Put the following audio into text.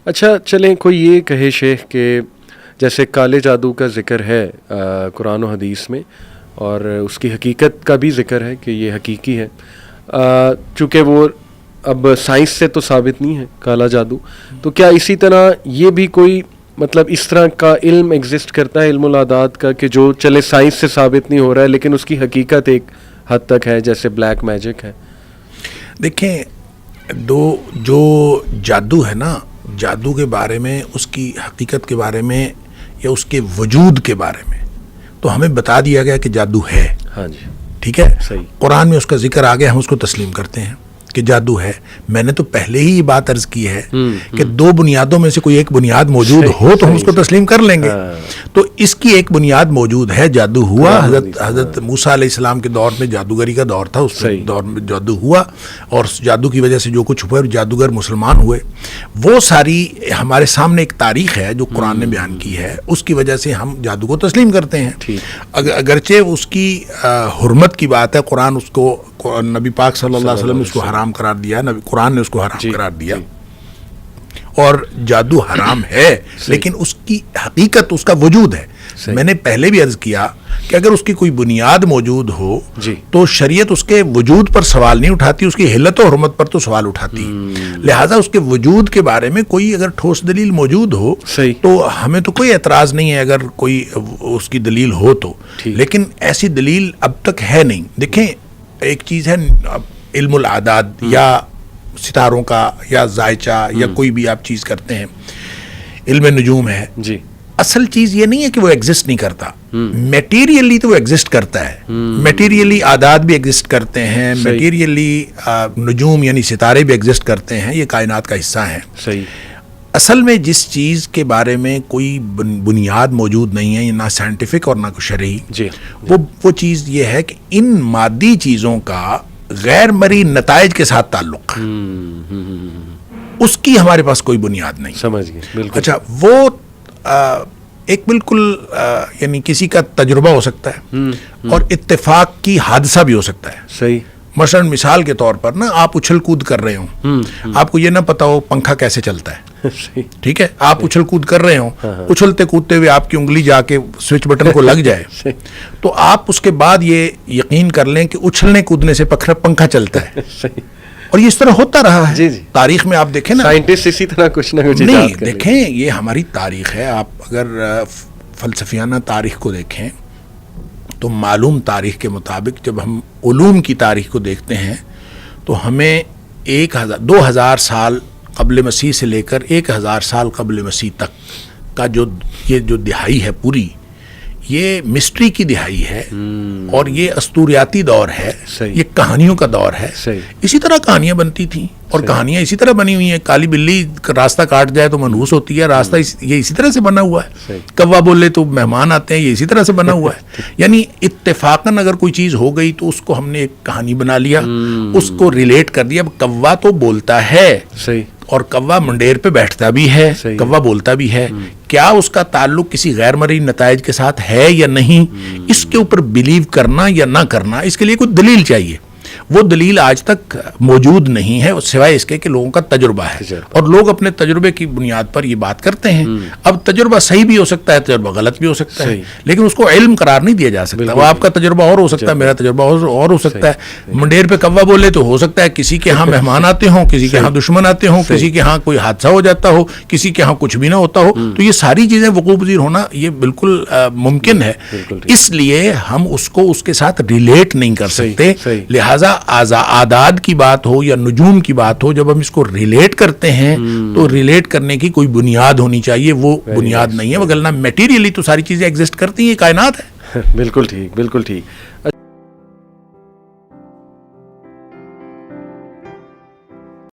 اچھا چلیں کوئی یہ کہے شیخ کہ جیسے کالے جادو کا ذکر ہے قرآن و حدیث میں اور اس کی حقیقت کا بھی ذکر ہے کہ یہ حقیقی ہے، چونکہ وہ اب سائنس سے تو ثابت نہیں ہے کالا جادو، تو کیا اسی طرح یہ بھی کوئی مطلب اس طرح کا علم ایگزسٹ کرتا ہے، علم العادات کا، کہ جو چلے سائنس سے ثابت نہیں ہو رہا ہے لیکن اس کی حقیقت ایک حد تک ہے، جیسے بلیک میجک ہے؟ دیکھیں جو جادو ہے نا، جادو کے بارے میں، اس کی حقیقت کے بارے میں یا اس کے وجود کے بارے میں تو ہمیں بتا دیا گیا کہ جادو ہے. ہاں جی ٹھیک ہے، صحیح. قرآن میں اس کا ذکر آ گیا، ہم اس کو تسلیم کرتے ہیں کہ جادو ہے. میں نے تو پہلے ہی یہ بات عرض کی ہے کہ دو بنیادوں میں سے کوئی ایک بنیاد موجود ہو تو ہم اس کو تسلیم کر لیں گے. تو اس کی ایک بنیاد موجود ہے، جادو ہوا. حضرت موسیٰ علیہ السلام کے دور میں جادوگری کا دور تھا، اس دور میں جادو ہوا اور جادو کی وجہ سے جو کچھ ہوا، جادوگر مسلمان ہوئے. وہ ساری ہمارے سامنے ایک تاریخ ہے جو قرآن نے بیان کی ہے، اس کی وجہ سے ہم جادو کو تسلیم کرتے ہیں. اگرچہ اس کی حرمت کی بات ہے، قرآن اس کو، نبی پاک صلی اللہ علیہ وسلم نے اس کو حرام قرار دیا، نبی قرآن نے اس کو حرام قرار دیا، اور جادو حرام ہے لیکن اس کی حقیقت، اس کا وجود ہے. میں نے پہلے بھی عرض کیا کہ اگر اس کی کوئی بنیاد موجود ہو تو شریعت اس کے وجود پر سوال نہیں اٹھاتی، اس کی حلت و حرمت پر تو سوال اٹھاتی. لہٰذا اس کے وجود کے بارے میں کوئی اگر ٹھوس دلیل موجود ہو تو ہمیں تو کوئی اعتراض نہیں ہے اگر کوئی اس کی دلیل ہو تو، لیکن ایسی دلیل اب تک ہے نہیں. دیکھیں ایک چیز ہے علم العادات یا ستاروں کا یا زائچہ یا کوئی بھی آپ چیز کرتے ہیں، علم نجوم ہے. جی اصل چیز یہ نہیں ہے کہ وہ ایگزسٹ نہیں کرتا، میٹیریلی تو وہ ایگزسٹ کرتا ہے، میٹیریلی عادات بھی ایگزسٹ کرتے ہیں، میٹیریلی نجوم یعنی ستارے بھی ایگزسٹ کرتے ہیں، یہ کائنات کا حصہ ہیں. صحیح. اصل میں جس چیز کے بارے میں کوئی بنیاد موجود نہیں ہے، نہ سائنٹیفک اور نہ شرعی، وہ چیز یہ ہے کہ ان مادی چیزوں کا غیر مرئی نتائج کے ساتھ تعلق، اس کی ہمارے پاس کوئی بنیاد نہیں. سمجھ گئے. بالکل. اچھا وہ ایک بالکل یعنی کسی کا تجربہ ہو سکتا ہے اور اتفاق کی حادثہ بھی ہو سکتا ہے. صحیح. مثلا مثال کے طور پر نا، آپ اچھل کود کر رہے ہوں، آپ کو یہ نہ پتا ہو پنکھا کیسے چلتا ہے. ٹھیک ہے، آپ اچھل کود کر رہے ہوں، اچھلتے کودتے ہوئے آپ کی انگلی جا کے سوئچ بٹن کو لگ جائے تو آپ اس کے بعد یہ یقین کر لیں کہ اچھلنے کودنے سے پنکھا چلتا ہے. اور یہ اس طرح ہوتا رہا ہے. تاریخ میں آپ دیکھیں نا، سائنٹسٹ اسی طرح کچھ نہ کچھ نہیں، دیکھیں یہ ہماری تاریخ ہے. آپ اگر فلسفیانہ تاریخ کو دیکھیں تو معلوم تاریخ کے مطابق جب ہم علوم کی تاریخ کو دیکھتے ہیں تو ہمیں 2000 سال قبل مسیح سے لے کر 1000 سال قبل مسیح تک کا یہ جو دہائی ہے پوری، یہ مسٹری کی دہائی ہے اور یہ اسطوریاتی دور ہے، یہ کہانیوں کا دور ہے. اسی طرح کہانیاں بنتی تھیں اور کہانیاں اسی طرح بنی ہوئی ہیں. کالی بلی راستہ کاٹ جائے تو منحوس ہوتی ہے، راستہ یہ اسی طرح سے بنا ہوا ہے. کوا بولے تو مہمان آتے ہیں، یہ اسی طرح سے بنا ہوا ہے. یعنی اتفاقاً اگر کوئی چیز ہو گئی تو اس کو ہم نے ایک کہانی بنا لیا، اس کو ریلیٹ کر دیا. اب کوا تو بولتا ہے اور کوا منڈیر پہ بیٹھتا بھی ہے، کوا بولتا بھی ہے. کیا اس کا تعلق کسی غیر مرئی نتائج کے ساتھ ہے یا نہیں، اس کے اوپر بلیو کرنا یا نہ کرنا، اس کے لیے کوئی دلیل چاہیے. وہ دلیل آج تک موجود نہیں ہے سوائے اس کے کہ لوگوں کا تجربہ ہے، اور لوگ اپنے تجربے کی بنیاد پر یہ بات کرتے ہیں. اب تجربہ صحیح بھی ہو سکتا ہے، تجربہ غلط بھی ہو سکتا ہے، لیکن اس کو علم قرار نہیں دیا جا سکتا. وہ آپ کا تجربہ اور ہو سکتا ہے، میرا تجربہ اور ہو سکتا ہے. منڈیر پہ کوا بولے تو ہو سکتا ہے کسی کے ہاں مہمان آتے ہوں، کسی کے ہاں دشمن آتے ہوں، کسی کے ہاں کوئی حادثہ ہو جاتا ہو، کسی کے ہاں کچھ بھی نہ ہوتا ہو. تو یہ ساری چیزیں وقوع پذیر ہونا یہ بالکل ممکن ہے. اس لیے ہم اس کو اس کے ساتھ ریلیٹ نہیں کر سکتے. لہٰذا اعداد کی بات ہو یا نجوم کی بات ہو، جب ہم اس کو ریلیٹ کرتے ہیں تو ریلیٹ کرنے کی کوئی بنیاد ہونی چاہیے. وہ بنیاد نہیں ہے، وگرنہ میٹیریلی تو ساری چیزیں ایگزسٹ کرتی ہیں، کائنات ہے. بالکل ٹھیک، بالکل ٹھیک.